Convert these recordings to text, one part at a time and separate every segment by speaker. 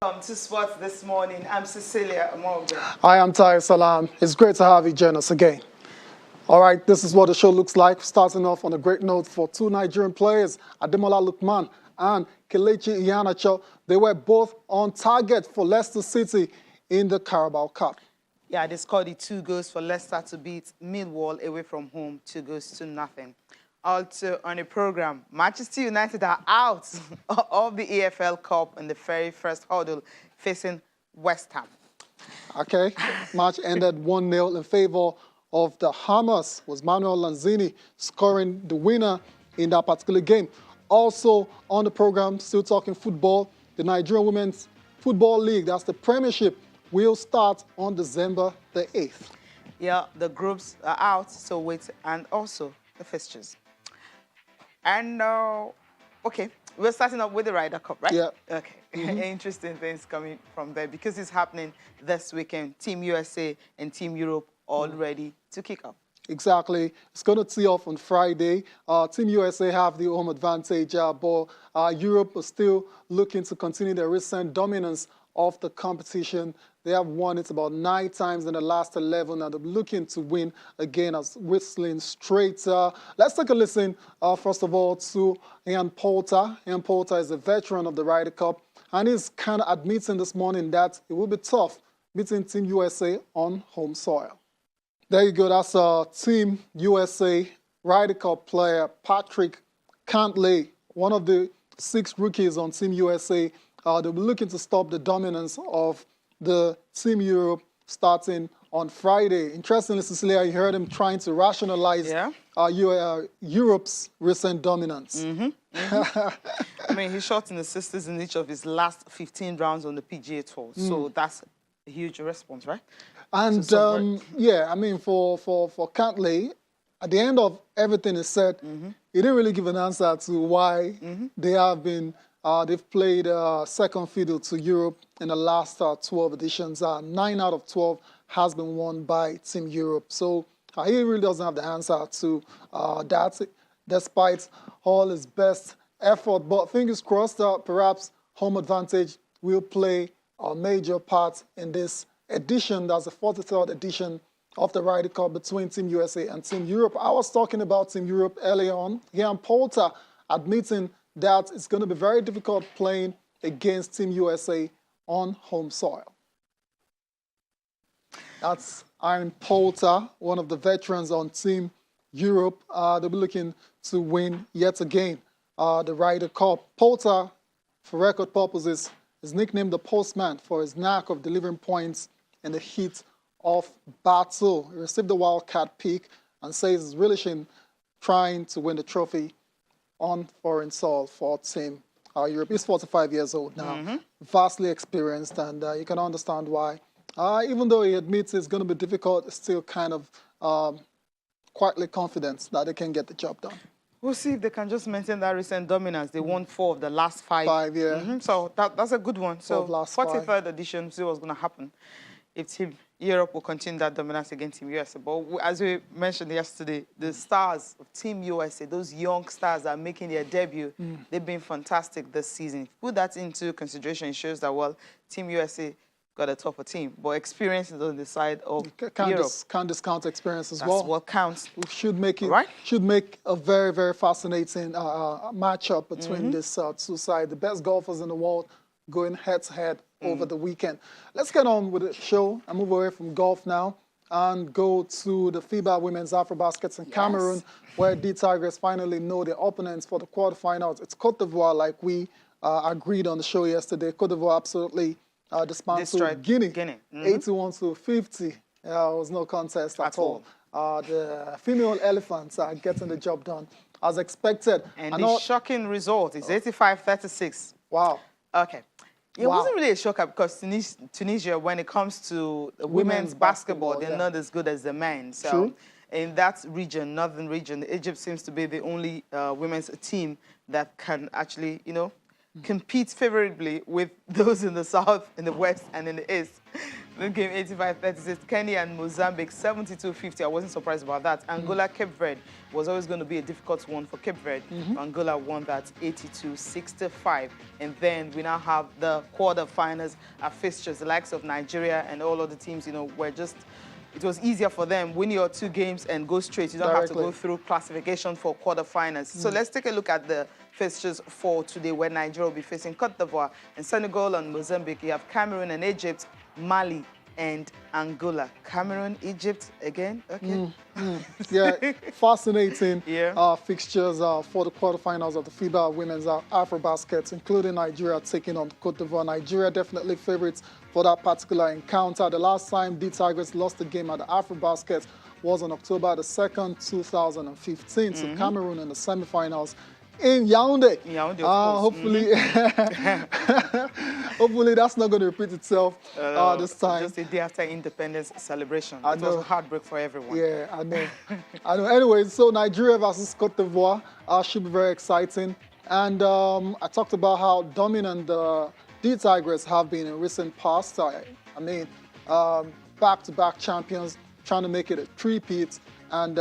Speaker 1: Welcome to Sports This Morning. I'm Cecilia Morgan.
Speaker 2: I am Tahir Salam. It's great to have you join us again. All right, this is what the show looks like. Starting off on a great note for two Nigerian players, Ademola Lookman and Kelechi Iheanacho. They were both on target for Leicester City in the Carabao Cup.
Speaker 1: Yeah, they scored the 2 goals for Leicester to beat Millwall away from home, 2-0. Also on the program, Manchester United are out of the EFL Cup in the very first hurdle, facing West Ham.
Speaker 2: Okay, match ended 1-0 in favor of the Hammers. Was Manuel Lanzini scoring the winner in that particular game. Also on the program, still talking football, the Nigerian Women's Football League, that's the Premiership, will start on December the 8th.
Speaker 1: Yeah, the groups are out, so wait, and also the fixtures. And, okay, we're starting up with the Ryder Cup, right?
Speaker 2: Yeah.
Speaker 1: Okay, interesting things coming from there because it's happening this weekend. Team USA and Team Europe all ready to kick off.
Speaker 2: Exactly. It's going to tee off on Friday. Team USA have the home advantage, but Europe is still looking to continue their recent dominance of the competition. They have won it about 9 times in the last 11, and they're looking to win again as whistling straight. Let's take a listen, first of all, to Ian Poulter. Ian Poulter is a veteran of the Ryder Cup, and he's kind of admitting this morning that it will be tough beating Team USA on home soil. There you go. That's Team USA Ryder Cup player Patrick Cantlay, one of the 6 rookies on Team USA. They'll be looking to stop the dominance of the Team Europe starting on Friday. Interestingly, Cecilia, you heard him trying to rationalize Europe's recent dominance.
Speaker 1: I mean, he shot in the sisters in each of his last 15 rounds on the PGA Tour, so that's a huge response, right?
Speaker 2: And yeah, I mean, for Cantlay, at the end of everything is said, he didn't really give an answer to why they have been. They've played second fiddle to Europe in the last 12 editions. 9 out of 12 has been won by Team Europe. So he really doesn't have the answer to that, despite all his best effort. But fingers crossed, perhaps home advantage will play a major part in this edition. That's the 43rd edition of the Ryder Cup between Team USA and Team Europe. I was talking about Team Europe earlier on. Ian Poulter admitting that it's going to be very difficult playing against Team USA on home soil. That's Ian Poulter, one of the veterans on Team Europe. They'll be looking to win yet again the Ryder Cup. Poulter, for record purposes, is nicknamed the Postman for his knack of delivering points in the heat of battle. He received the wildcard pick and says he's relishing trying to win the trophy on foreign soil for Team Europe. He's 45 years old now, vastly experienced, and you can understand why. Even though he admits it's going to be difficult, he's still kind of quietly confident that they can get the job done.
Speaker 1: We'll see if they can just maintain that recent dominance. They won 4 of the last 5.
Speaker 2: Yeah.
Speaker 1: So that's a good one. So 43rd edition, see what's going to happen if Team Europe will continue that dominance against Team USA. But as we mentioned yesterday, the stars of Team USA, those young stars that are making their debut, they've been fantastic this season. Put that into consideration, it shows that, well, Team USA got a tougher team, but experience is on the side of Europe.
Speaker 2: Can't discount experience as
Speaker 1: That's
Speaker 2: well.
Speaker 1: what counts.
Speaker 2: We should make it,
Speaker 1: right?
Speaker 2: Should make a very, very fascinating matchup between these 2 sides. The best golfers in the world going head-to-head over the weekend. Let's get on with the show and move away from golf now and go to the FIBA Women's Afrobasket in Cameroon, where the Tigress finally know their opponents for the quarterfinals. It's Cote d'Ivoire, like we agreed on the show yesterday. Cote d'Ivoire absolutely dismantled Guinea. 81-50. It was no contest at all. The female elephants are getting the job done as expected.
Speaker 1: And the shocking result is 85-36.
Speaker 2: Wow.
Speaker 1: Okay. It wasn't really a shocker because Tunisia, when it comes to women's basketball, they're not as good as the men. So in that region, northern region, Egypt seems to be the only women's team that can actually, compete favorably with those in the south, in the west, and in the east. The game 85-36. Kenya and Mozambique 72-50. I wasn't surprised about that. Angola, Cape Verde was always going to be a difficult one for Cape Verde. Angola won that 82-65. And then we now have the quarterfinals fixtures. The likes of Nigeria and all other teams, you know, were just... It was easier for them. Win your 2 games and go straight. You don't have to go through classification for quarterfinals. So let's take a look at the fixtures for today, where Nigeria will be facing Cote d'Ivoire and Senegal and Mozambique. You have Cameroon and Egypt, Mali and Angola. Cameroon, Egypt again? Okay.
Speaker 2: Yeah, fascinating fixtures for the quarterfinals of the FIBA Women's Afrobasket, including Nigeria taking on Cote d'Ivoire. Nigeria definitely favorites for that particular encounter. The last time the Tigress lost the game at the Afrobasket was on October the 2nd, 2015 to Cameroon in the semifinals in Yaoundé.
Speaker 1: Yaoundé, of
Speaker 2: course. Hopefully that's not going to repeat itself this time.
Speaker 1: Just a day after independence celebration. It was a heartbreak for everyone.
Speaker 2: Yeah, I know. I know. Anyway, so Nigeria versus Cote d'Ivoire should be very exciting. And I talked about how dominant the Tigress have been in recent past. I mean, back-to-back champions, trying to make it a three-peat. And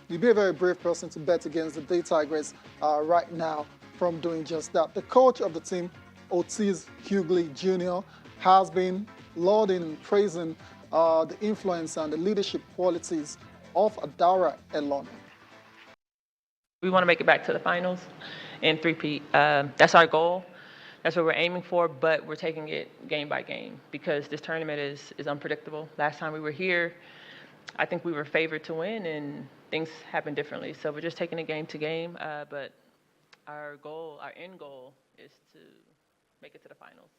Speaker 2: you'd be a very brave person to bet against the Tigress right now from doing just that. The coach of the team, Otis Hughley Jr., has been lauding and praising the influence and the leadership qualities of Adara Elonu.
Speaker 3: We want to make it back to the finals and three-peat. That's our goal. That's what we're aiming for, but we're taking it game by game because this tournament is unpredictable. Last time we were here, I think we were favored to win, and things happened differently. So we're just taking it game to game, but our goal, our end goal, is to make it to the finals.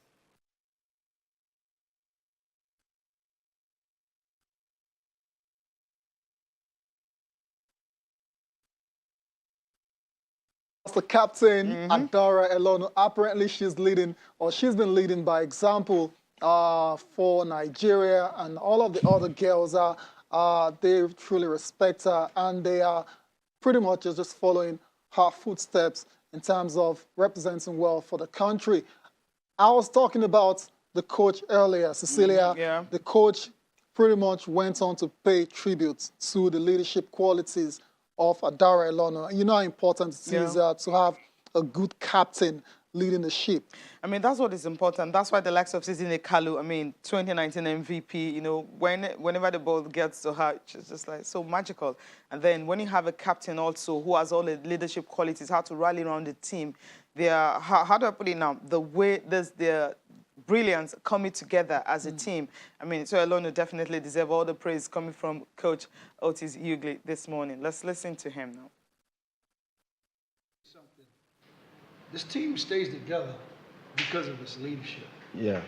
Speaker 2: The captain, Adara Elonu, apparently she's leading, or she's been leading by example for Nigeria, and all of the other girls they truly respect her, and they are pretty much just following her footsteps in terms of representing well for the country. I was talking about the coach earlier, Cecilia. The coach pretty much went on to pay tribute to the leadership qualities of Adara Elonu. You know how important it is to have a good captain leading the ship.
Speaker 1: I mean, that's what is important. That's why the likes of Sizine Kalu, I mean, 2019 MVP, you know, whenever the ball gets to her, it's just like so magical. And then when you have a captain also who has all the leadership qualities, how to rally around the team, they are, how do I put it now? The way there's their brilliance coming together as a team. I mean, so Elonu definitely deserves all the praise coming from Coach Otis Hughley this morning. Let's listen to him now.
Speaker 4: This team stays together because of its leadership.
Speaker 5: Yeah.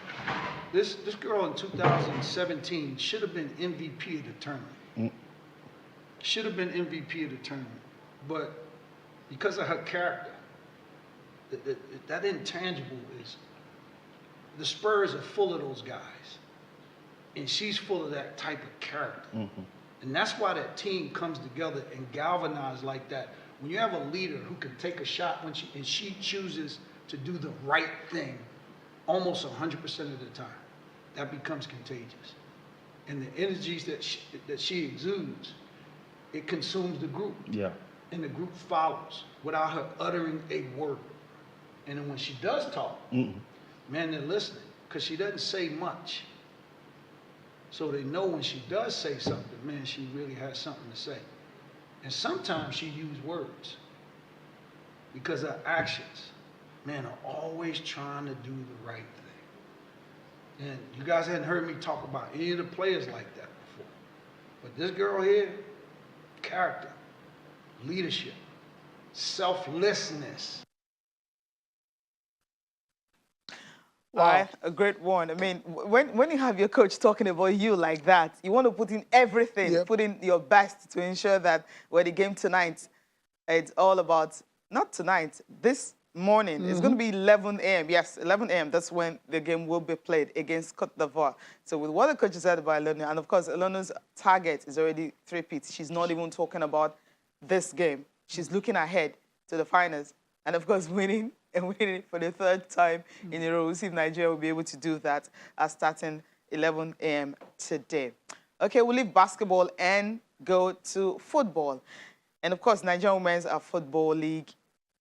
Speaker 4: This girl in 2017 should have been MVP of the tournament. Should have been MVP of the tournament. But because of her character, that intangible is, the Spurs are full of those guys. And she's full of that type of character. And that's why that team comes together and galvanizes like that. When you have a leader who can take a shot when she chooses to do the right thing almost 100% of the time, that becomes contagious. And the energies that she exudes, it consumes the group.
Speaker 5: Yeah.
Speaker 4: And the group follows without her uttering a word. And then when she does talk, man, they're listening because she doesn't say much. So they know when she does say something, man, she really has something to say. And sometimes she uses words because her actions, man, are always trying to do the right thing. And you guys hadn't heard me talk about any of the players like that before. But this girl here, character, leadership, selflessness.
Speaker 1: Wow. Right, a great one. I mean, when you have your coach talking about you like that, you want to put in everything, put in your best to ensure that when the game tonight, it's all about, not tonight, this morning. It's going to be 11 a.m. Yes, 11 a.m. That's when the game will be played against Cote d'Ivoire. So with what the coach said about Elonu, and of course, Elonu's target is already three-peat. She's not even talking about this game. She's looking ahead to the finals. And of course, winning and winning it for the third time in a row. We'll see if Nigeria will be able to do that starting 11 a.m. today. Okay, we'll leave basketball and go to football. And of course, Nigerian Women's Football League,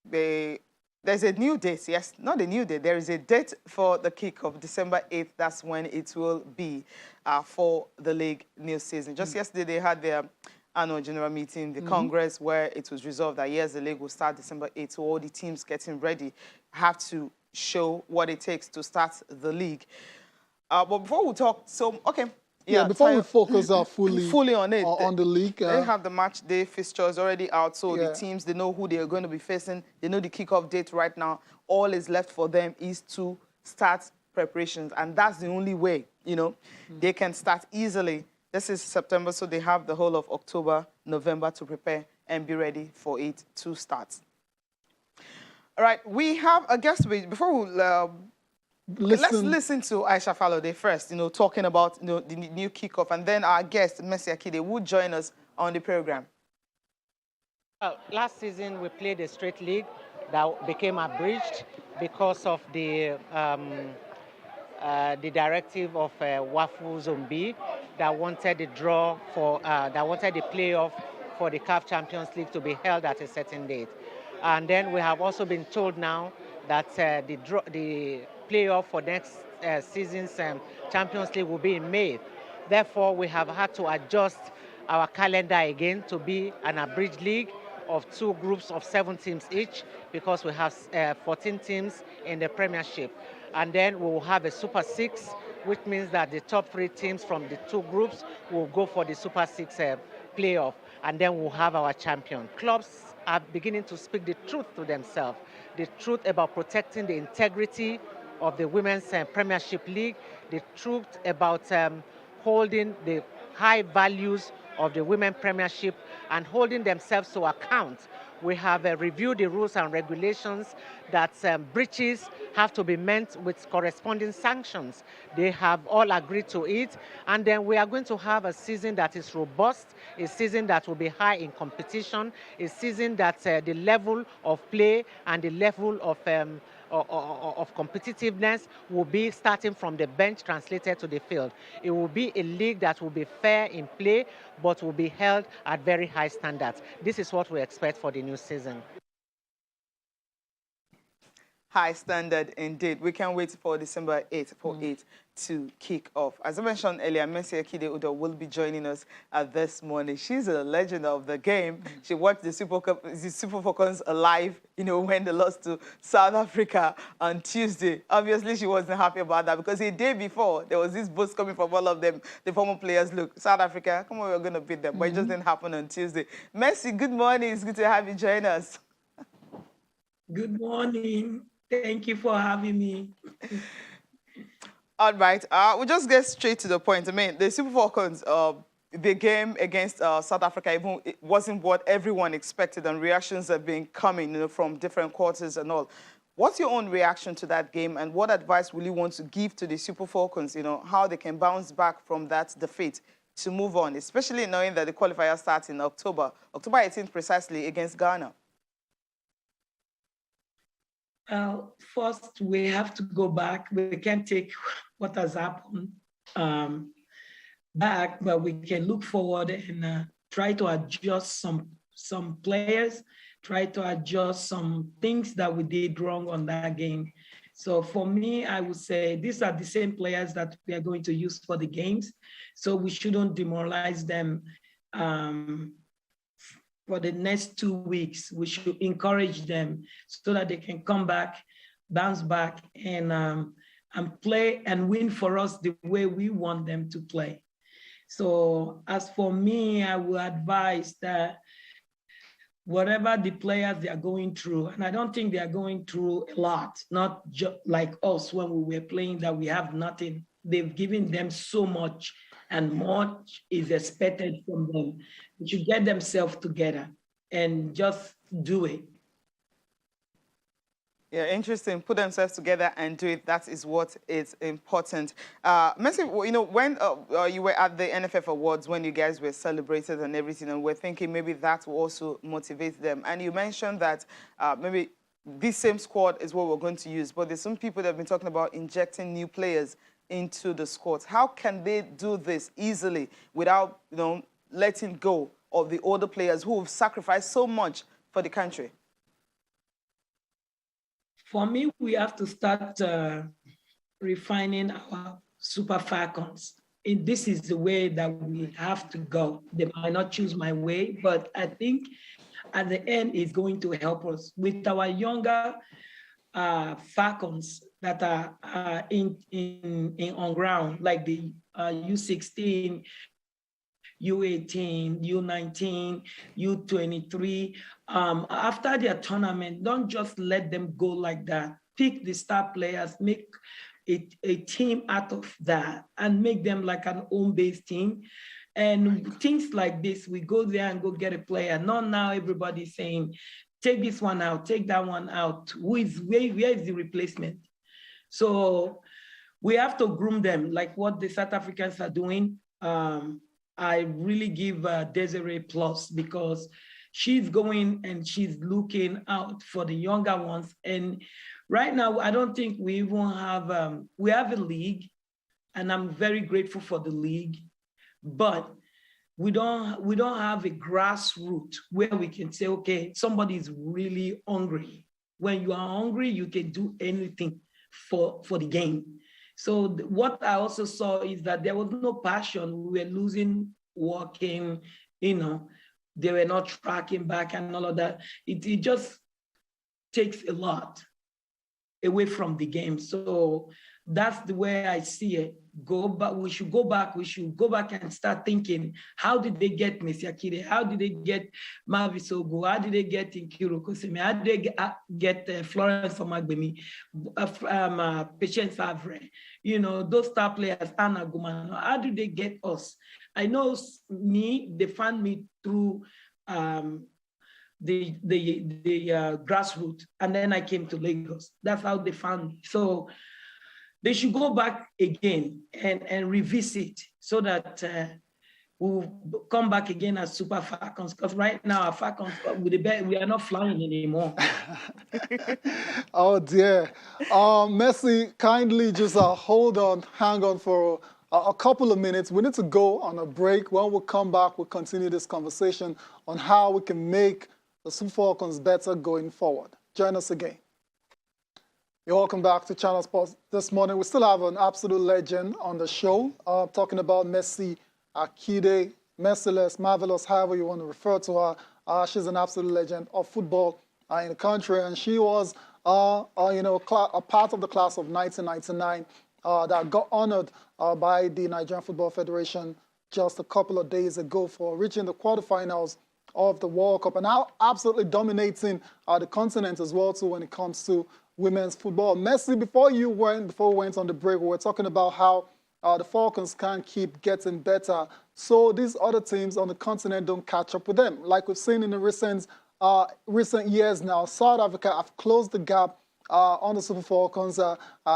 Speaker 1: there's a new date. Yes, not a new date. There is a date for the kickoff, December 8th. That's when it will be for the league new season. Just yesterday, they had their annual general meeting, the Congress, where it was resolved that, yes, the league will start December 8th. So all the teams getting ready have to show what it takes to start the league. But before we talk,
Speaker 2: yeah, before we focus fully on it, on the league.
Speaker 1: They have the match day fixtures already out, so the teams, they know who they are going to be facing. They know the kickoff date right now. All is left for them is to start preparations, and that's the only way, you know, they can start easily. This is September, so they have the whole of October, November to prepare and be ready for it to start. All right, we have a guest. Before we let's listen to Aisha Falode first, you know, talking about, you know, the new kickoff, and then our guest, Mercy Akide, would join us on the program.
Speaker 5: Last season, we played a straight league that became abridged because of the directive of WAFU Zone B that wanted the draw for, that wanted the playoff for the CAF Champions League to be held at a certain date. And then we have also been told now that the playoff for next season's Champions League will be in May. Therefore, we have had to adjust our calendar again to be an abridged league of 2 groups of 7 teams each, because we have 14 teams in the Premiership. And then we will have a Super 6, which means that the top 3 teams from the 2 groups will go for the Super 6 playoff, and then we'll have our champion. Clubs are beginning to speak the truth to themselves, the truth about protecting the integrity of the Women's Premiership League, the truth about holding the high values of the Women's Premiership and holding themselves to account. We have reviewed the rules and regulations that breaches have to be met with corresponding sanctions. They have all agreed to it, and then we are going to have a season that is robust, a season that will be high in competition, a season that the level of play and the level of competitiveness will be starting from the bench translated to the field. It will be a league that will be fair in play, but will be held at very high standards. This is what we expect for the new season.
Speaker 1: High standard indeed. We can't wait for December 8th for it to kick off. As I mentioned earlier, Mercy Akide Udo will be joining us this morning. She's a legend of the game. She watched the Super Falcons live, you know, when they lost to South Africa on Tuesday. Obviously, she wasn't happy about that because a day before, there was this boost coming from all of them, the former players. Look, South Africa, come on, we're going to beat them. But it just didn't happen on Tuesday. Mercy, good morning. It's good to have you join us.
Speaker 6: Good morning. Thank you for having me.
Speaker 1: All right. We'll just get straight to the point. I mean, the Super Falcons, the game against South Africa, even it wasn't what everyone expected, and reactions have been coming, you know, from different quarters and all. What's your own reaction to that game, and what advice will you want to give to the Super Falcons, you know, how they can bounce back from that defeat to move on, especially knowing that the qualifier starts in October 18th precisely against Ghana?
Speaker 6: First, we have to go back. We can't take what has happened back, but we can look forward and try to adjust some players, try to adjust some things that we did wrong on that game. So for me, I would say these are the same players that we are going to use for the games. So we shouldn't demoralize them for the next 2 weeks. We should encourage them so that they can come back, bounce back, and play and win for us the way we want them to play. So as for me, I will advise that whatever the players they are going through, and I don't think they are going through a lot, not just like us when we were playing that we have nothing. They've given them so much, and much is expected from them. They should get themselves together and just do it.
Speaker 1: Yeah, interesting. Put themselves together and do it. That is what is important. Mercy, you know, when you were at the NFF Awards, when you guys were celebrated and everything, and we're thinking maybe that will also motivate them. And you mentioned that maybe this same squad is what we're going to use, but there's some people that have been talking about injecting new players into the squad. How can they do this easily without, letting go of the older players who have sacrificed so much for the country?
Speaker 6: For me, we have to start refining our Super Falcons. And this is the way that we have to go. They might not choose my way, but I think at the end it's going to help us. With our younger Falcons that are on ground, like the U16, U18, U19, U23. After their tournament, don't just let them go like that. Pick the star players, make a team out of that, and make them like an home-based team. And things like this, we go there and go get a player. Not now everybody's saying, take this one out, take that one out. Where is the replacement? So we have to groom them like what the South Africans are doing. I really give Desiree plus because she's going and she's looking out for the younger ones. And right now, I don't think we even have, we have a league, and I'm very grateful for the league, but we don't have a grassroots where we can say, okay, somebody is really hungry. When you are hungry, you can do anything for the game. So what I also saw is that there was no passion. We were losing, walking, they were not tracking back and all of that. It just takes a lot away from the game. So that's the way I see it. We should go back and start thinking, how did they get Messi Akide? How did they get Mavisogo? How did they get Inkiro Kosemi? How did they get Florence Omagbemi, Patience Favre? Those star players, Anna Gumano. How did they get us? I know they found me through the grassroots, and then I came to Lagos. That's how they found me. So they should go back again and revisit so that we'll come back again as Super Falcons. Because right now, our Falcons, we are not flying anymore.
Speaker 2: Oh dear. Messi, kindly just hang on for a couple of minutes. We need to go on a break. When we come back, we'll continue this conversation on how we can make the Super Falcons better going forward. Join us again. You're welcome back to Channel Sports this morning. We still have an absolute legend on the show, talking about Messi Akide, Merciless, Marvelous, however you want to refer to her. She's an absolute legend of football in the country, and she was a part of the class of 1999 that got honored by the Nigerian Football Federation just a couple of days ago for reaching the quarterfinals of the World Cup, and now absolutely dominating the continent as well too when it comes to women's football. Messi, before we went on the break, we were talking about how the Falcons can't keep getting better, so these other teams on the continent don't catch up with them. Like we've seen in the recent years now, South Africa have closed the gap on the Super Falcons,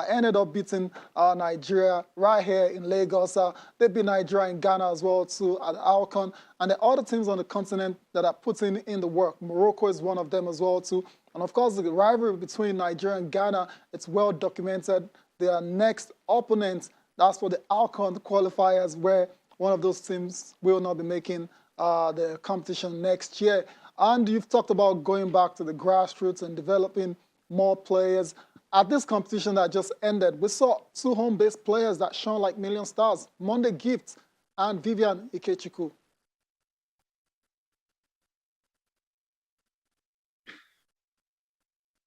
Speaker 2: ended up beating Nigeria right here in Lagos. They beat Nigeria and Ghana as well too at Alcon. And the other teams on the continent that are putting in the work. Morocco is one of them as well too. And of course, the rivalry between Nigeria and Ghana, it's well documented. Their next opponent, that's for the Alcon qualifiers, where one of those teams will not be making the competition next year. And you've talked about going back to the grassroots and developing more players. At this competition that just ended, we saw two home-based players that shone like million stars, Monday Gift and Vivian Ikechukwu.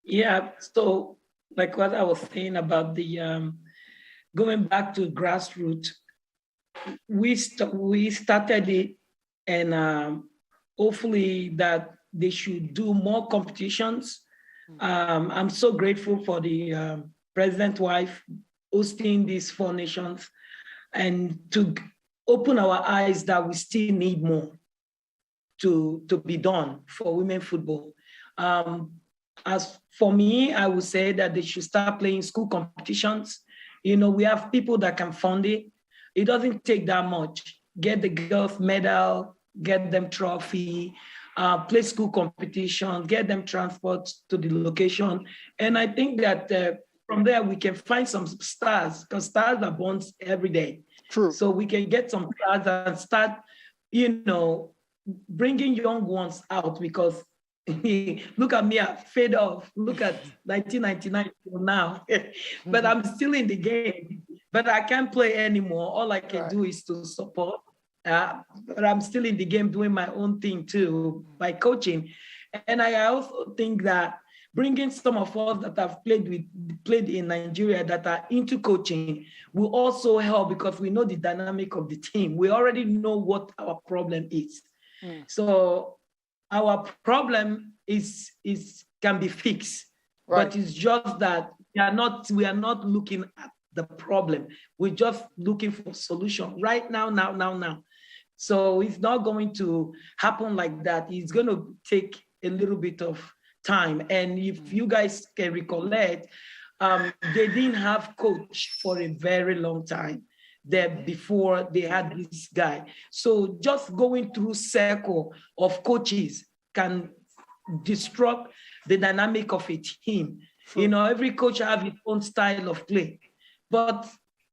Speaker 6: Yeah, so like what I was saying about the going back to grassroots, we started it, and hopefully that they should do more competitions. I'm so grateful for the president's wife hosting these 4 nations, and to open our eyes that we still need more to be done for women football. As for me, I would say that they should start playing school competitions. We have people that can fund it. It doesn't take that much. Get the girls medal, get them trophy, play school competition, get them transport to the location. And I think that from there we can find some stars, because stars are born every day.
Speaker 2: True.
Speaker 6: So we can get some stars and start, bringing young ones out, because look at me, I fade off. Look at 1999 till now. But I'm still in the game. But I can't play anymore. All I can do is to support. But I'm still in the game doing my own thing too by coaching. And I also think that bringing some of us that have played in Nigeria that are into coaching will also help, because we know the dynamic of the team. We already know what our problem is. So our problem can be fixed, but it's just that we are not looking at the problem. We're just looking for a solution right now. So it's not going to happen like that. It's going to take a little bit of time. And if you guys can recollect, they didn't have coach for a very long time there before they had this guy. So just going through circle of coaches can disrupt the dynamic of a team. Every coach have his own style of play. But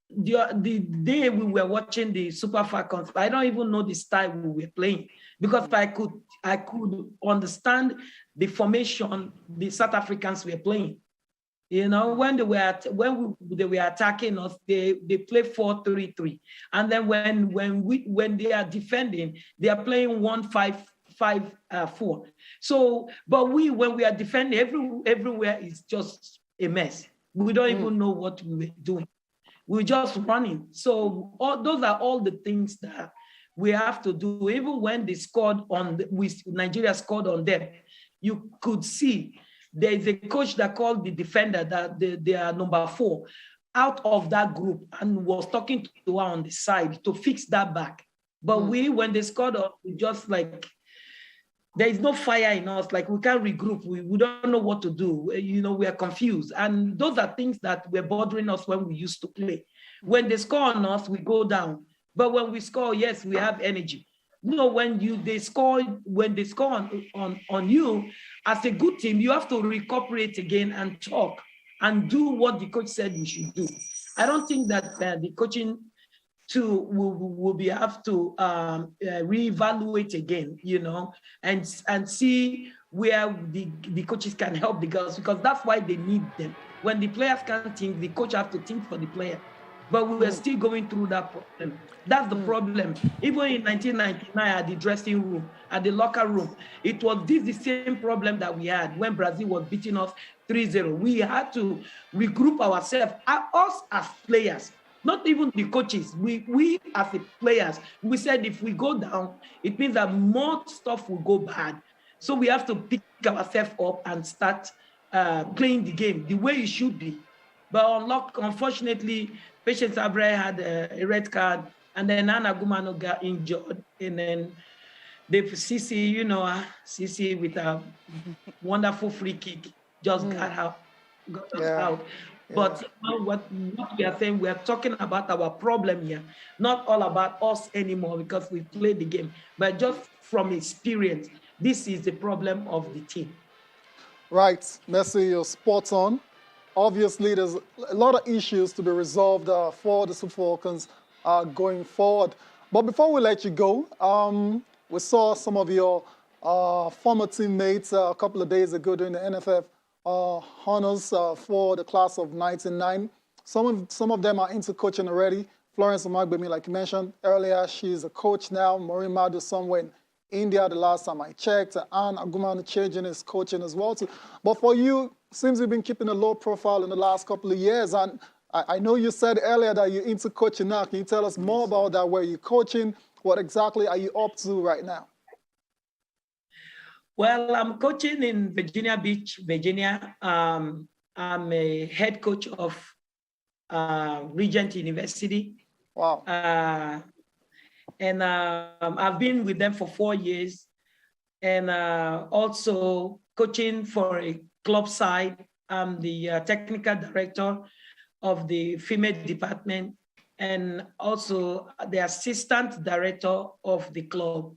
Speaker 6: the day we were watching the Super Falcons, I don't even know the style we were playing, because I could understand the formation the South Africans were playing. When they were attacking us, they play 4-3-3, and then when they are defending, they are playing 1-5-5-4. So, but when we are defending, everywhere is just a mess. We don't even know what we were doing. We're just running. So those are all the things that we have to do. Even when they scored Nigeria scored on them, you could see there is a coach that called the defender that they are number 4 out of that group, and was talking to her on the side to fix that back. But when they scored, we just like, there is no fire in us. Like, we can't regroup. We don't know what to do. We are confused. And those are things that were bothering us when we used to play. When they score on us, we go down. But when we score, yes, we have energy. When they score on you, as a good team, you have to recuperate again and talk and do what the coach said we should do. I don't think that the coaching will have to reevaluate again, and see where the coaches can help the girls, because that's why they need them. When the players can't think, the coach has to think for the player. But we were still going through that problem. That's the problem. Even in 1999, at the dressing room, at the locker room, it was the same problem that we had when Brazil was beating us 3-0. We had to regroup ourselves, us as players, not even the coaches. We as the players, we said if we go down, it means that more stuff will go bad. So we have to pick ourselves up and start playing the game the way it should be. But unfortunately, Patience Abre had a red card, and then Anna Gumano got injured, and then Sisi, Sisi with a wonderful free kick just got us out. But what we are saying, we are talking about our problem here, not all about us anymore, because we played the game, but just from experience, this is the problem of the team.
Speaker 2: Right, Messi, you're spot on. Obviously, there's a lot of issues to be resolved for the Super Falcons going forward. But before we let you go, we saw some of your former teammates a couple of days ago during the NFF honors for the class of 99. Some of them are into coaching already. Florence Omagbemi, like you mentioned earlier, she's a coach now. Maureen Madu somewhere in India the last time I checked. Anne Agumanu Chejin is coaching as well too. But for you, seems you've been keeping a low profile in the last couple of years. And I know you said earlier that you're into coaching now. Can you tell us more about that? Where you're coaching? What exactly are you up to right now?
Speaker 6: Well, I'm coaching in Virginia Beach, Virginia. I'm a head coach of Regent University.
Speaker 2: Wow.
Speaker 6: And I've been with them for 4 years, and also coaching for a club side. I'm the technical director of the female department, and also the assistant director of the club.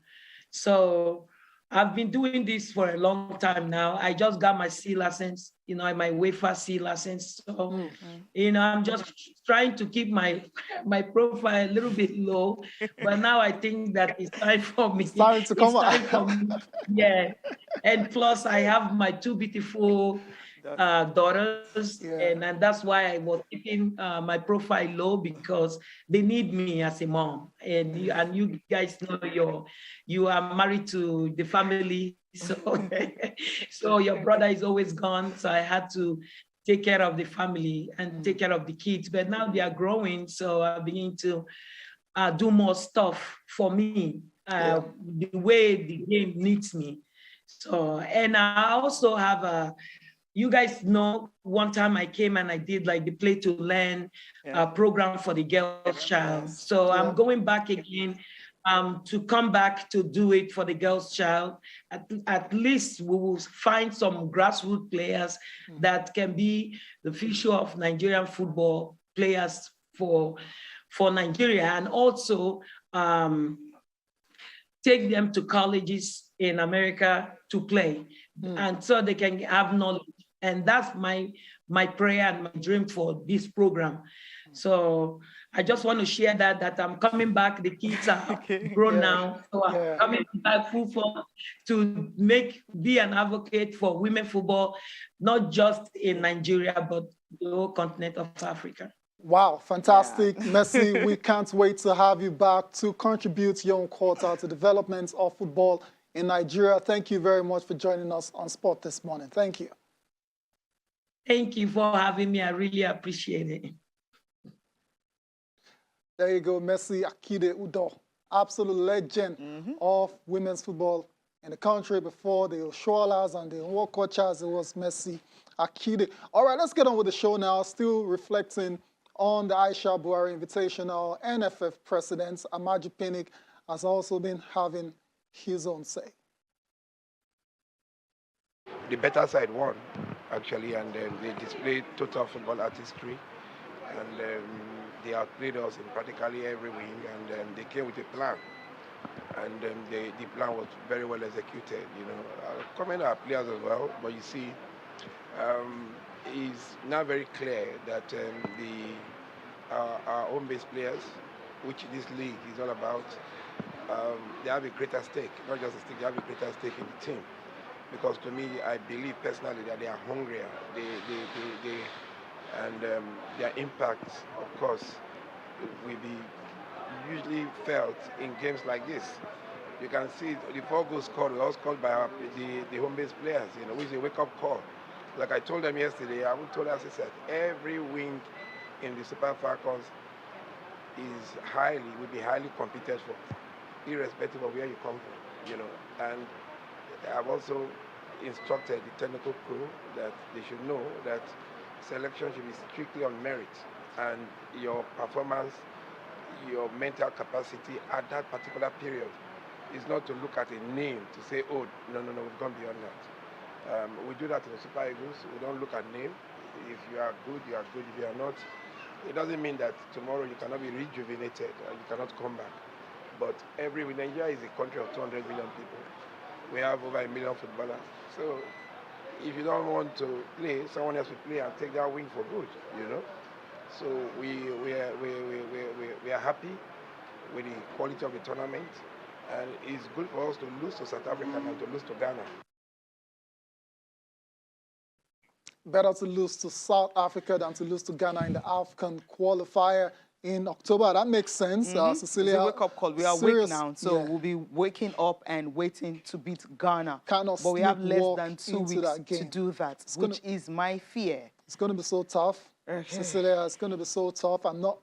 Speaker 6: So I've been doing this for a long time now. I just got my C license, my UEFA C license. So, I'm just trying to keep my profile a little bit low. But now I think that it's time for me.
Speaker 2: It's time to come
Speaker 6: It's time for me. Yeah. And plus, I have my two beautiful daughters, and that's why I was keeping my profile low, because they need me as a mom. And you guys know you are married to the family, so so your brother is always gone. So I had to take care of the family and take care of the kids. But now they are growing, so I'm beginning to do more stuff for me, the way the game needs me. So, and I also have you guys know, one time I came and I did like the Play to Learn program for the girls' child. So I'm going back again to come back to do it for the girls' child. At least we will find some grassroots players that can be the future of Nigerian football players for Nigeria, and also take them to colleges in America to play, and so they can have knowledge. And that's my prayer and my dream for this program. So I just want to share that I'm coming back. The kids are grown now, so I'm coming back full force to be an advocate for women football, not just in Nigeria, but the whole continent of Africa.
Speaker 2: Wow, fantastic. Messi, we can't wait to have you back to contribute your own quota to development of football in Nigeria. Thank you very much for joining us on Sport this morning. Thank you.
Speaker 6: Thank you for having me. I really appreciate it.
Speaker 2: There you go, Messi Akide Udo, absolute legend of women's football in the country. Before the Oshoalas and the World Coaches, it was Messi Akide. All right, let's get on with the show now. Still reflecting on the Aisha Buhari Invitational, NFF President Amaju Pinnick has also been having his own say.
Speaker 7: The better side won, actually, and they displayed total football artistry, and they outplayed us in practically every wing, and they came with a plan, and the plan was very well executed. I'll comment on our players as well, but you see, it's now very clear that our home-based players, which this league is all about, they have a greater stake, not just a stake, they have a greater stake in the team. Because to me, I believe personally that they are hungrier. And their impact, of course, will be usually felt in games like this. You can see the 4 goals scored were all scored by the home-based players, which is a wake-up call. Like I told them yesterday, I told us, I said, every wing in the Super Falcons will be highly competed for, irrespective of where you come from, And I've also instructed the technical crew that they should know that selection should be strictly on merit, and your performance, your mental capacity at that particular period is not to look at a name to say, oh, no, we've gone beyond that. We do that in the Super Eagles. We don't look at name. If you are good, you are good. If you are not, it doesn't mean that tomorrow you cannot be rejuvenated or you cannot come back. But Nigeria is a country of 200 million people. We have over 1 million footballers. So if you don't want to play, someone else will play and take that wing for good, So we are happy with the quality of the tournament, and it's good for us to lose to South Africa than to lose to Ghana.
Speaker 2: Better to lose to South Africa than to lose to Ghana in the AFCON qualifier in October. That makes sense. Cecilia,
Speaker 1: it's a wake-up call. We are awake now, so we'll be waking up and waiting to beat Ghana. But we have less than 2 weeks to do that, which is my fear.
Speaker 2: It's going to be so tough. Cecilia, it's going to be so tough. I'm not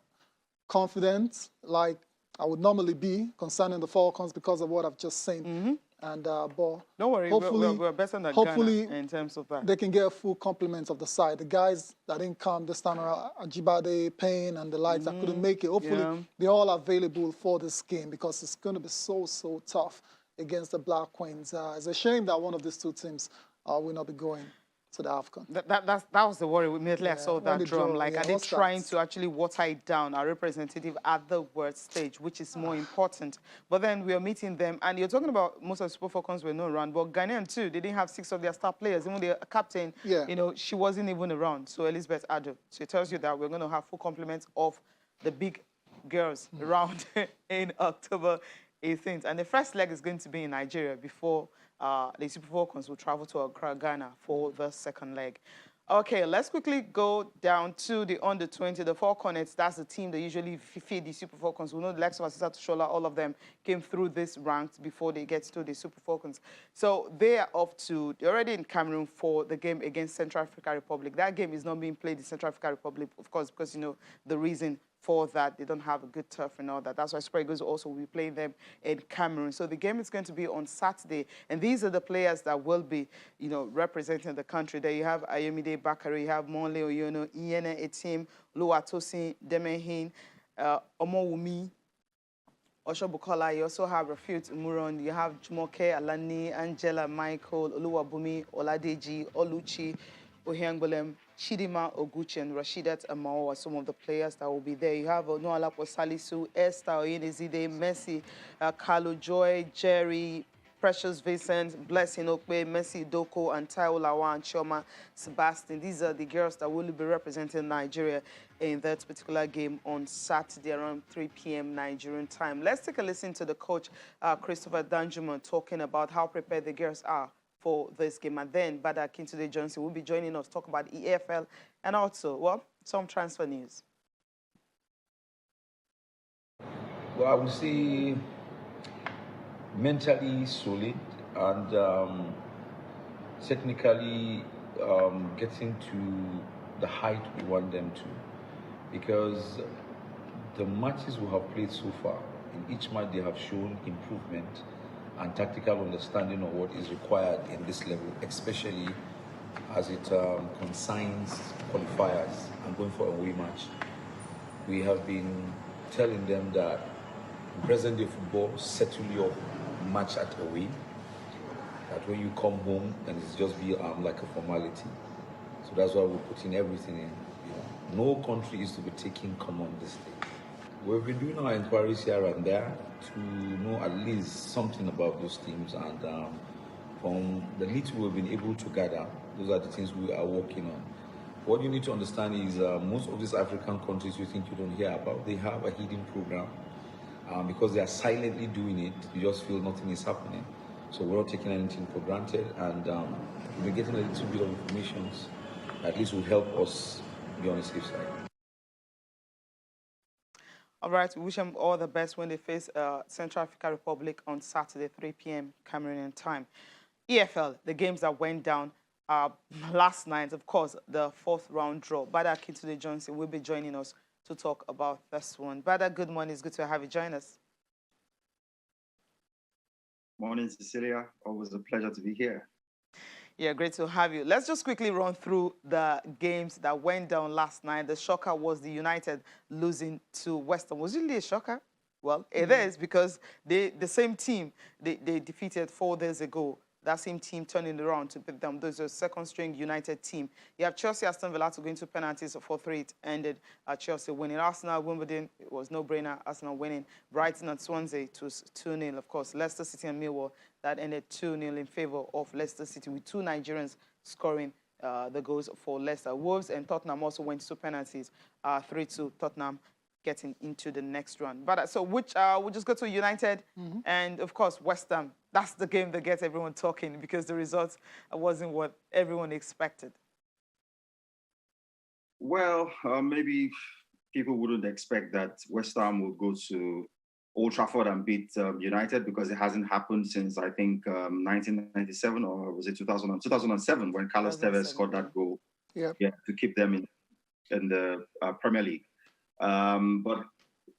Speaker 2: confident like I would normally be concerning the Falcons because of what I've just seen. And but
Speaker 1: don't worry, we're better than Ghana in terms of that.
Speaker 2: They can get a full complement of the side. The guys that didn't come this time around, Ajibade, Payne, and the likes that couldn't make it. Hopefully, they're all available for this game because it's going to be so tough against the Black Queens. It's a shame that one of these two teams will not be going. to the AFCON.
Speaker 1: That was the worry immediately I saw that drum. Like, are they trying to actually water it down, our representative at the world stage, which is more important? But then we are meeting them, and you're talking about most of the Super Falcons were not around, but Ghanaian too, they didn't have 6 of their star players. Even the captain, you know, she wasn't even around. So Elizabeth Ado. So it tells you that we're going to have full complement of the big girls around in October 18th. And the first leg is going to be in Nigeria before the Super Falcons will travel to Accra, Ghana for the second leg. Okay, let's quickly go down to the under-20, the Falcons. That's the team that usually feed the Super Falcons. We know the likes of Asisa Tushola, all of them came through this ranks before they get to the Super Falcons. So they are they're already in Cameroon for the game against Central African Republic. That game is not being played in Central African Republic, of course, because, you know, the reason for that, they don't have a good turf and all that. That's why Super Eagles also will be playing them in Cameroon. So the game is going to be on Saturday. And these are the players that will be, you know, representing the country. There you have Ayomide Bakari, you have Monle Oyono, Iyene Etim, Luatosin Demehin, Omowumi, Osho Bukola. You also have Rafut Umuron. You have Jumoke Alani, Angela Michael, Oluwabumi, Oladeji, Oluchi, Ohiangbelem, Chidima Oguchi, and Rashidat Amao are some of the players that will be there. You have Noalapo Salisu, Esther Oyenezide, Messi, Carlo Joy, Jerry, Precious Vincent, Blessing Okwe, Messi Doko, and Taiwo Lawa and Choma Sebastian. These are the girls that will be representing Nigeria in that particular game on Saturday around 3 p.m. Nigerian time. Let's take a listen to the coach, Christopher Danjuma, talking about how prepared the girls are for this game. And then Bada Kintude Johnson will be joining us to talk about EFL and also, well, some transfer news.
Speaker 8: Well, I would say mentally solid and technically getting to the height we want them to, because the matches we have played so far, in each match they have shown improvement and tactical understanding of what is required in this level, especially as it concerns qualifiers and going for a away match. We have been telling them that in present-day football, settle your match at away. That when you come home, then it's just be like a formality. So that's why we're putting everything in. You know, no country is to be taking common this day. We've been doing our inquiries here and there to know at least something about those teams, and from the little we've been able to gather, those are the things we are working on. What you need to understand is most of these African countries you think you don't hear about, they have a hidden program. Because they are silently doing it, you just feel nothing is happening. So we're not taking anything for granted, and we're getting a little bit of information that at least will help us be on the safe side.
Speaker 1: All right, we wish them all the best when they face Central African Republic on Saturday, 3 p.m. Cameroonian time. EFL, the games that went down last night, of course, the 4th round draw. Bada Kintude Johnson will be joining us to talk about this one. Bada, good morning. It's good to have you join us.
Speaker 9: Morning, Cecilia. Always a pleasure to be here.
Speaker 1: Yeah, great to have you. Let's just quickly run through the games that went down last night. The shocker was the United losing to West Ham. Was it really a shocker? Well, it is, because the same team they defeated 4 days ago. That same team turning around to beat them. Those are second-string United team. You have Chelsea, Aston Villa to go into penalties. 4-3, it ended Chelsea winning. Arsenal, Wimbledon, it was no-brainer. Arsenal winning. Brighton and Swansea, it was 2-0. Of course, Leicester City and Millwall, that ended 2-0 in favor of Leicester City, with 2 Nigerians scoring the goals for Leicester. Wolves and Tottenham also went to penalties. 3-2, Tottenham getting into the next round. But so we'll just go to United and, of course, West Ham. That's the game that gets everyone talking, because the results wasn't what everyone expected.
Speaker 9: Well, maybe people wouldn't expect that West Ham will go to Old Trafford and beat United, because it hasn't happened since, I think, 1997, or was it 2007, when Carlos Tevez scored that goal to keep them in the Premier League. But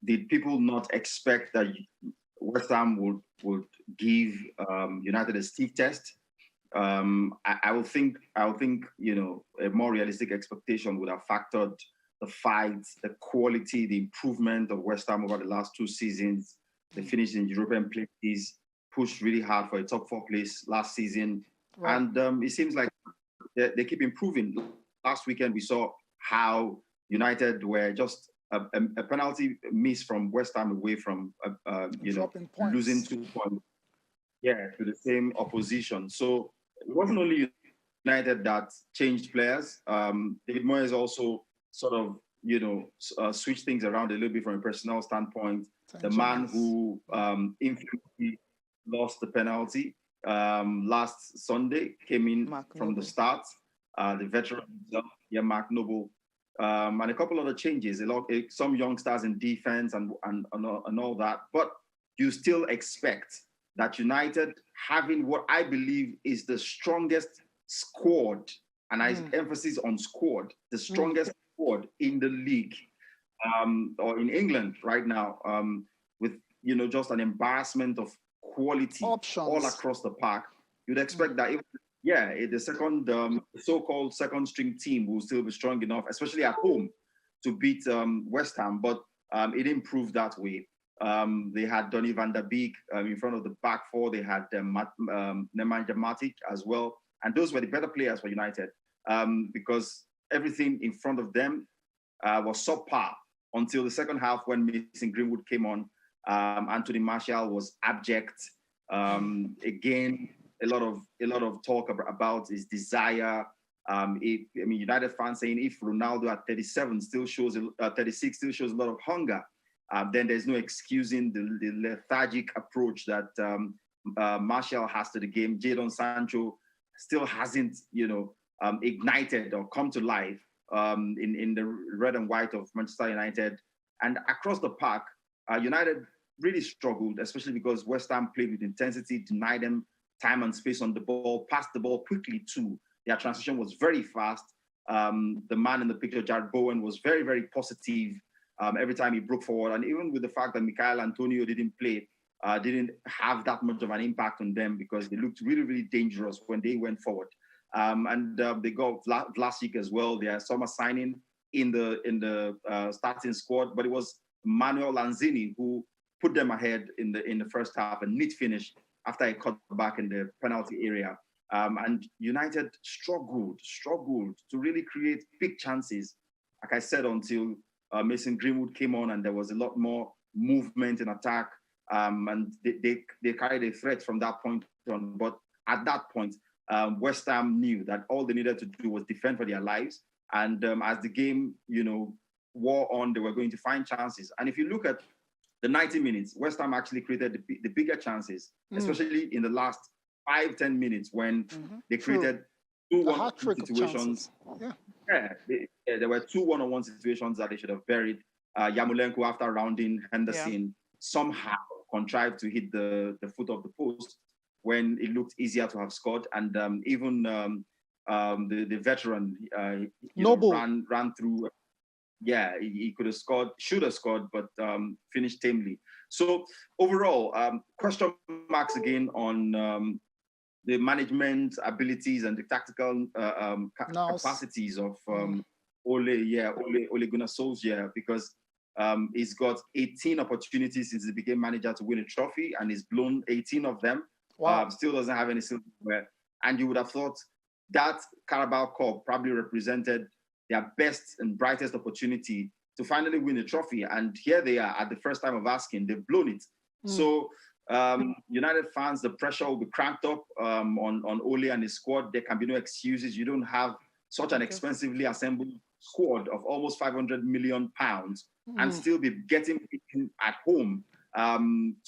Speaker 9: did people not expect that West Ham would give United a stiff test? I would think you know, a more realistic expectation would have factored the fight, the quality, the improvement of West Ham over the last 2 seasons. They finished in European places, pushed really hard for a top 4 place last season, and it seems like they keep improving. Last weekend, we saw how United were just a penalty miss from West Ham away from, losing 2 points. Yeah, to the same opposition. So it wasn't only United that changed players. David Moyes also sort of, switched things around a little bit from a personnel standpoint. The man who infamously lost the penalty last Sunday came in from the start. The veteran himself, Mark Noble, and a couple other changes. Some young stars in defense and all that. But you still expect that United, having what I believe is the strongest squad, and I emphasis on squad, the strongest squad in the league or in England right now, with just an embarrassment of quality all across the park. You'd expect that the second so-called second string team will still be strong enough, especially at home, to beat West Ham, but it didn't prove that way. They had Donny van der Beek in front of the back four. They had Nemanja Matic as well. And those were the better players for United because everything in front of them was subpar until the second half when Mason Greenwood came on. Anthony Martial was abject. Again, a lot of talk about his desire. United fans saying if Ronaldo at 36 still shows a lot of hunger, then there's no excusing the lethargic approach that Martial has to the game. Jadon Sancho still hasn't, ignited or come to life in the red and white of Manchester United. And across the park, United really struggled, especially because West Ham played with intensity, denied them time and space on the ball, passed the ball quickly too. Their transition was very fast. The man in the picture, Jared Bowen, was very, very positive every time he broke forward. And even with the fact that Michael Antonio didn't play, didn't have that much of an impact on them because they looked really, really dangerous when they went forward. And they got Vlasic as well, their summer signing in the starting squad, but it was Manuel Lanzini who put them ahead in the first half, a neat finish after a cut back in the penalty area. And United struggled to really create big chances, like I said, until Mason Greenwood came on and there was a lot more movement in attack. And they carried a threat from that point on. But at that point, West Ham knew that all they needed to do was defend for their lives. And as the game, wore on, they were going to find chances. And if you look at the 90 minutes, West Ham actually created the bigger chances, especially in the last 5-10 minutes when they created 2 one-on-one situations. There were 2 one-on-one situations that they should have buried. Yarmolenko, after rounding Henderson, somehow contrived to hit the foot of the post when it looked easier to have scored. And even the veteran ran through. He could have scored, should have scored, but finished tamely. So overall, question marks again on the management abilities and the tactical capacities of Ole Gunnar Solskjaer, because he's got 18 opportunities since he became manager to win a trophy, and he's blown 18 of them. Wow. Still doesn't have any silverware. And you would have thought that Carabao Cup probably represented their best and brightest opportunity to finally win a trophy. And here they are at the first time of asking, they've blown it. So United fans, the pressure will be cranked up on Ole and his squad. There can be no excuses. You don't have such an expensively assembled squad of almost 500 million pounds and still be getting beaten at home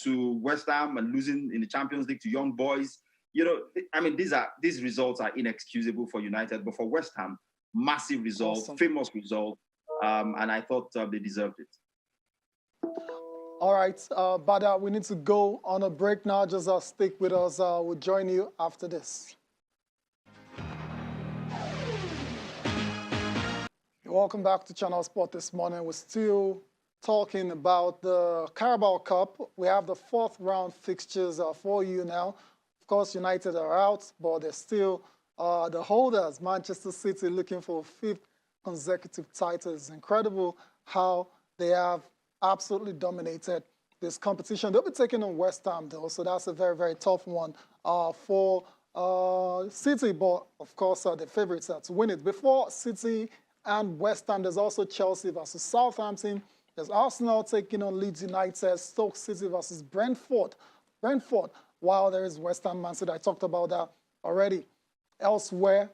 Speaker 9: to West Ham and losing in the Champions League to young boys. These results are inexcusable for United, but for West Ham, massive result, famous result, and I thought they deserved it.
Speaker 2: All right, Bada, we need to go on a break now. Just stick with us. We'll join you after this. Welcome back to Channel Sport this morning. We're still talking about the Carabao Cup. We have the 4th round fixtures for you now. Of course, United are out, but they're still the holders. Manchester City looking for 5th consecutive title. It's incredible how they have absolutely dominated this competition. They'll be taking on West Ham, though, so that's a very, very tough one for City, but of course the favorites are to win it. Before City and West Ham, there's also Chelsea versus Southampton. There's Arsenal taking on Leeds United, Stoke City versus Brentford. While there is West Ham, Man City. I talked about that already. Elsewhere,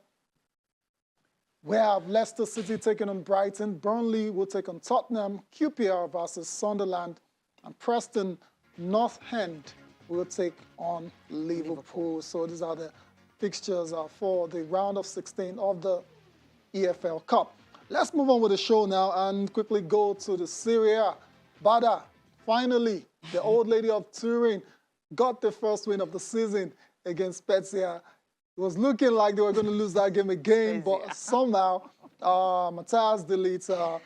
Speaker 2: we have Leicester City taking on Brighton. Burnley will take on Tottenham. QPR versus Sunderland. And Preston North End will take on Liverpool. So these are the fixtures for the round of 16 of the EFL Cup. Let's move on with the show now and quickly go to the Serie A. Bada, finally, the old lady of Turin got the first win of the season against Spezia. It was looking like they were going to lose that game again, but somehow Matthias de Ligt,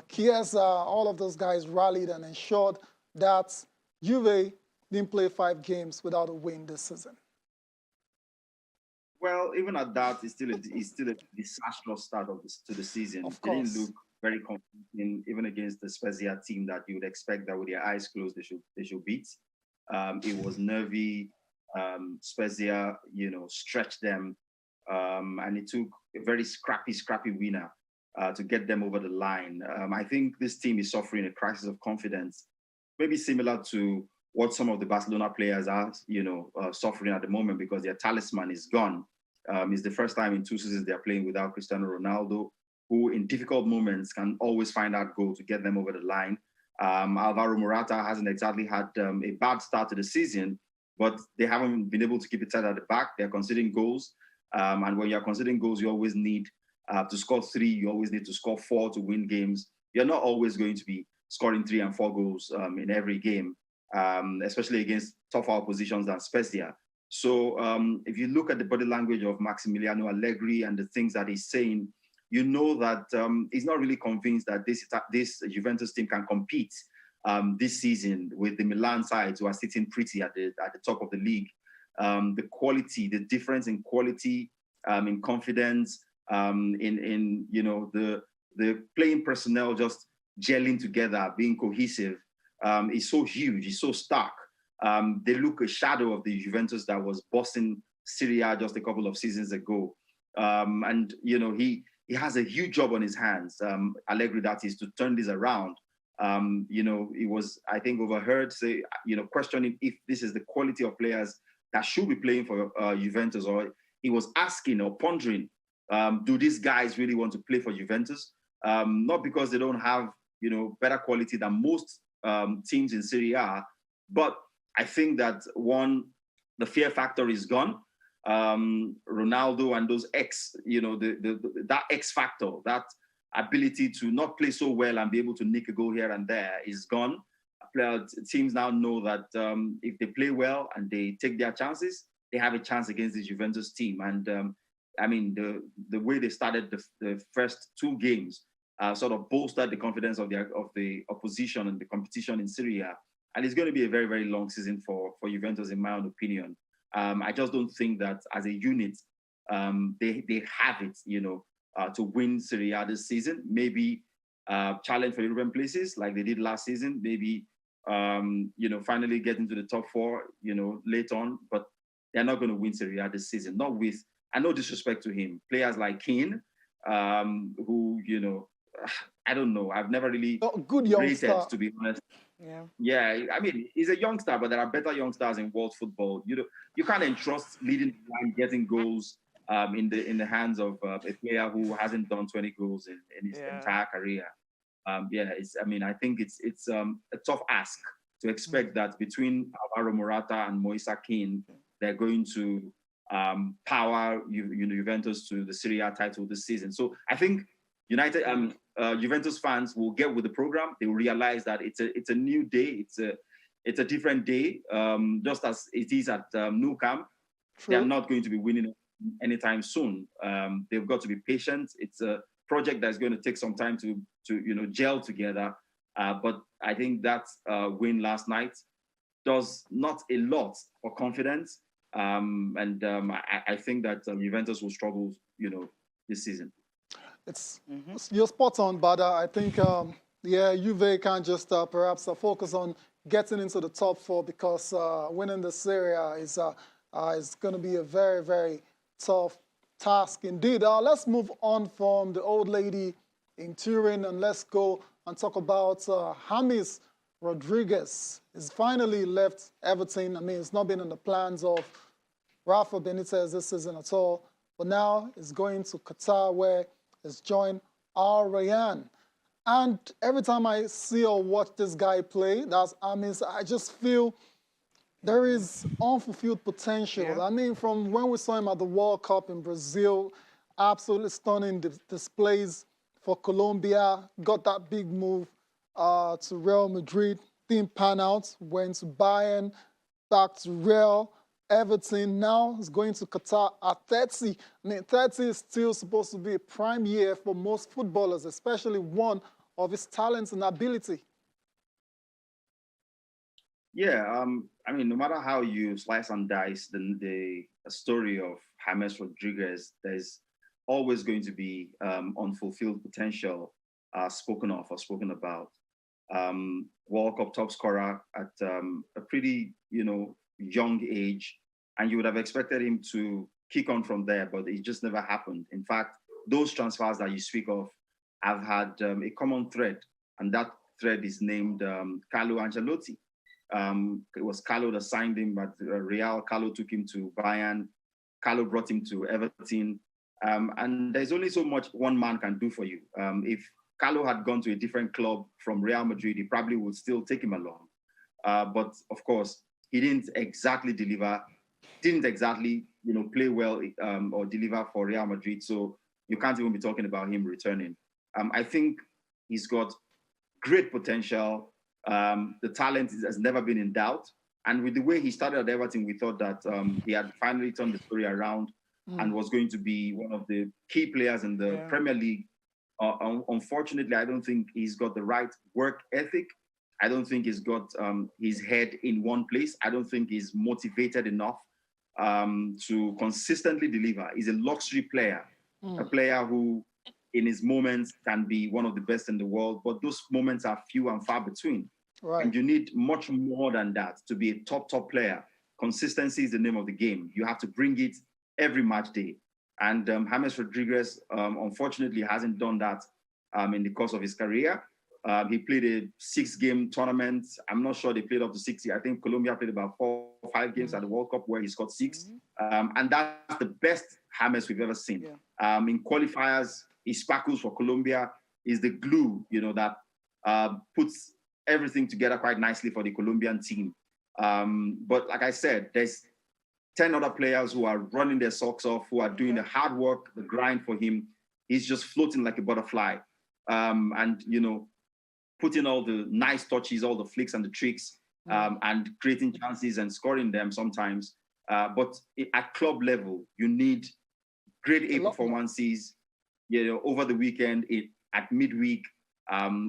Speaker 2: Chiesa, all of those guys rallied and ensured that Juve didn't play 5 games without a win this season.
Speaker 9: Well, even at that, it's still a disastrous start to the season.
Speaker 2: Of
Speaker 9: They
Speaker 2: course.
Speaker 9: didn't look very confident, even against the Spezia team that you would expect that with their eyes closed they should beat. It was nervy. Spezia, stretched them, and it took a very scrappy winner to get them over the line. I think this team is suffering a crisis of confidence, maybe similar to what some of the Barcelona players are, suffering at the moment because their talisman is gone. It's the first time in 2 seasons they're playing without Cristiano Ronaldo, who in difficult moments can always find that goal to get them over the line. Alvaro Morata hasn't exactly had a bad start to the season, but they haven't been able to keep it tight at the back. They're conceding goals. And when you're conceding goals, you always need to score 3. You always need to score 4 to win games. You're not always going to be scoring 3 and 4 goals in every game, especially against tougher oppositions than Spezia. So if you look at the body language of Maximiliano Allegri and the things that he's saying, you know that he's not really convinced that this Juventus team can compete this season with the Milan sides who are sitting pretty at the top of the league. The quality, the difference in quality, in confidence, in the playing personnel just gelling together, being cohesive, is so huge, is so stark. They look a shadow of the Juventus that was bossing Serie A just a couple of seasons ago. And he has a huge job on his hands, Allegri, that is, to turn this around. He was, I think, overheard say, questioning if this is the quality of players that should be playing for Juventus, or he was asking or pondering, do these guys really want to play for Juventus? Not because they don't have, better quality than most teams in Serie A, but I think that the fear factor is gone. Ronaldo and those that X factor, that ability to not play so well and be able to nick a goal here and there is gone. Teams now know that if they play well and they take their chances, they have a chance against the Juventus team. And the way they started the first 2 games sort of bolstered the confidence of the opposition and the competition in Serie A. And it's going to be a very, very long season for Juventus, in my own opinion. I just don't think that as a unit, they have it, to win Serie A this season. Maybe challenge for European places like they did last season. Maybe, finally get into the top 4, late on. But they're not going to win Serie A this season. Not with, and no disrespect to him, players like Keane, who, I don't know. I've never really
Speaker 2: good youngster,
Speaker 9: rated, to be honest. Yeah. He's a youngster, but there are better youngsters in world football. You can't entrust leading the line, getting goals in the hands of a player who hasn't done 20 goals in his entire career. I think it's a tough ask to expect that between Alvaro Morata and Moise Kean, they're going to power Juventus to the Serie A title this season. So I think Juventus fans will get with the program. They will realize that it's a new day. It's a different day, just as it is at Nou Camp. They are not going to be winning anytime soon. They've got to be patient. It's a project that's going to take some time to gel together. But I think that win last night does not a lot for confidence. I think that Juventus will struggle, this season.
Speaker 2: You're spot on, Bada. I think, Juve can't just perhaps focus on getting into the top 4 because winning the Serie A is It's going to be a very, very tough task indeed. Let's move on from the old lady in Turin and let's go and talk about James Rodriguez. He's finally left Everton. I mean, it's not been in the plans of Rafa Benitez this season at all. But now he's going to Qatar where he's joined Al Rayyan. And every time I see or watch this guy play, I just feel there is unfulfilled potential. Yeah. I mean, from when we saw him at the World Cup in Brazil, absolutely stunning displays for Colombia, got that big move to Real Madrid, didn't pan out, went to Bayern, back to Real, Everton, now he's going to Qatar at 30. I mean, 30 is still supposed to be a prime year for most footballers, especially one of his talents and ability.
Speaker 9: Yeah, I mean, no matter how you slice and dice the story of James Rodriguez, there's always going to be unfulfilled potential spoken of or spoken about. World Cup top scorer at a pretty, young age, and you would have expected him to kick on from there, but it just never happened. In fact, those transfers that you speak of have had a common thread, and that thread is named Carlo Ancelotti. It was Carlo that signed him at Real. Carlo took him to Bayern. Carlo brought him to Everton. And there's only so much one man can do for you. If Carlo had gone to a different club from Real Madrid, he probably would still take him along. But of course, he didn't exactly deliver, didn't exactly play well or deliver for Real Madrid. So you can't even be talking about him returning. I think he's got great potential. The talent has never been in doubt. And with the way he started at Everton, we thought that he had finally turned the story around and was going to be one of the key players in the Premier League. Unfortunately, I don't think he's got the right work ethic. I don't think he's got his head in one place. I don't think he's motivated enough to consistently deliver. He's a luxury player, a player who in his moments can be one of the best in the world, but those moments are few and far between. Right. And you need much more than that to be a top player. Consistency is the name of the game. You have to bring it every match day. And James Rodriguez, unfortunately, hasn't done that in the course of his career. He played a 6-game tournament. I'm not sure they played up to 60. I think Colombia played about 4 or 5 games at the World Cup where he scored 6. And that's the best James we've ever seen. In qualifiers, he sparkles for Colombia. Is the glue, that puts everything together quite nicely for the Colombian team. But like I said, there's 10 other players who are running their socks off, who are doing the hard work, the grind for him. He's just floating like a butterfly. And, putting all the nice touches, all the flicks and the tricks, and creating chances and scoring them sometimes. But at club level, you need grade A performances, over the weekend, at midweek,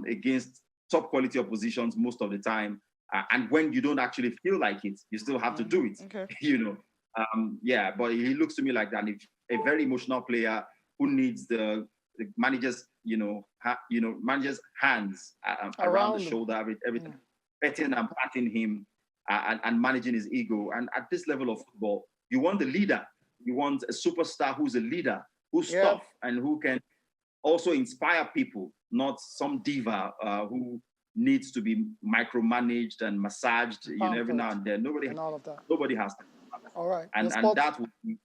Speaker 9: against top quality oppositions most of the time. And when you don't actually feel like it, you still have to do it, but he looks to me like that. A very emotional player who needs the manager's, manager's hands around the shoulder, everything, petting and patting him and managing his ego. And at this level of football, you want the leader. You want a superstar who's a leader, who's tough and who can also inspire people, not some diva who needs to be micromanaged and massaged, every now and then. Nobody has that.
Speaker 2: All right.
Speaker 9: And that would be,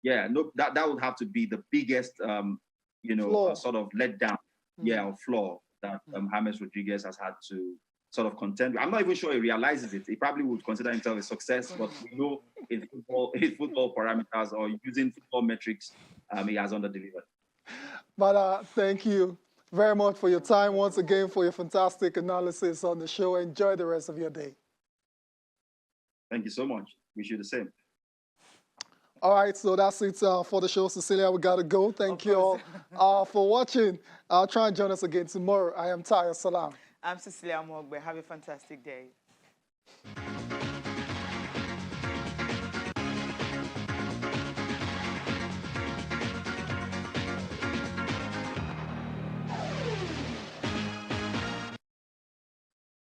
Speaker 9: that would have to be the biggest, sort of letdown, or flaw that James Rodriguez has had to sort of contend with. I'm not even sure he realizes it. He probably would consider himself a success, but we know in football parameters or using football metrics, he has under-delivered.
Speaker 2: But thank you very much for your time once again, for your fantastic analysis on the show. Enjoy the rest of your day.
Speaker 9: Thank you so much. Wish you the same.
Speaker 2: All right, so that's it for the show, Cecilia. We got to go. Thank you all for watching. Try and join us again tomorrow. I am Taya Salam.
Speaker 1: I'm Cecilia Mogbe. Have a fantastic day.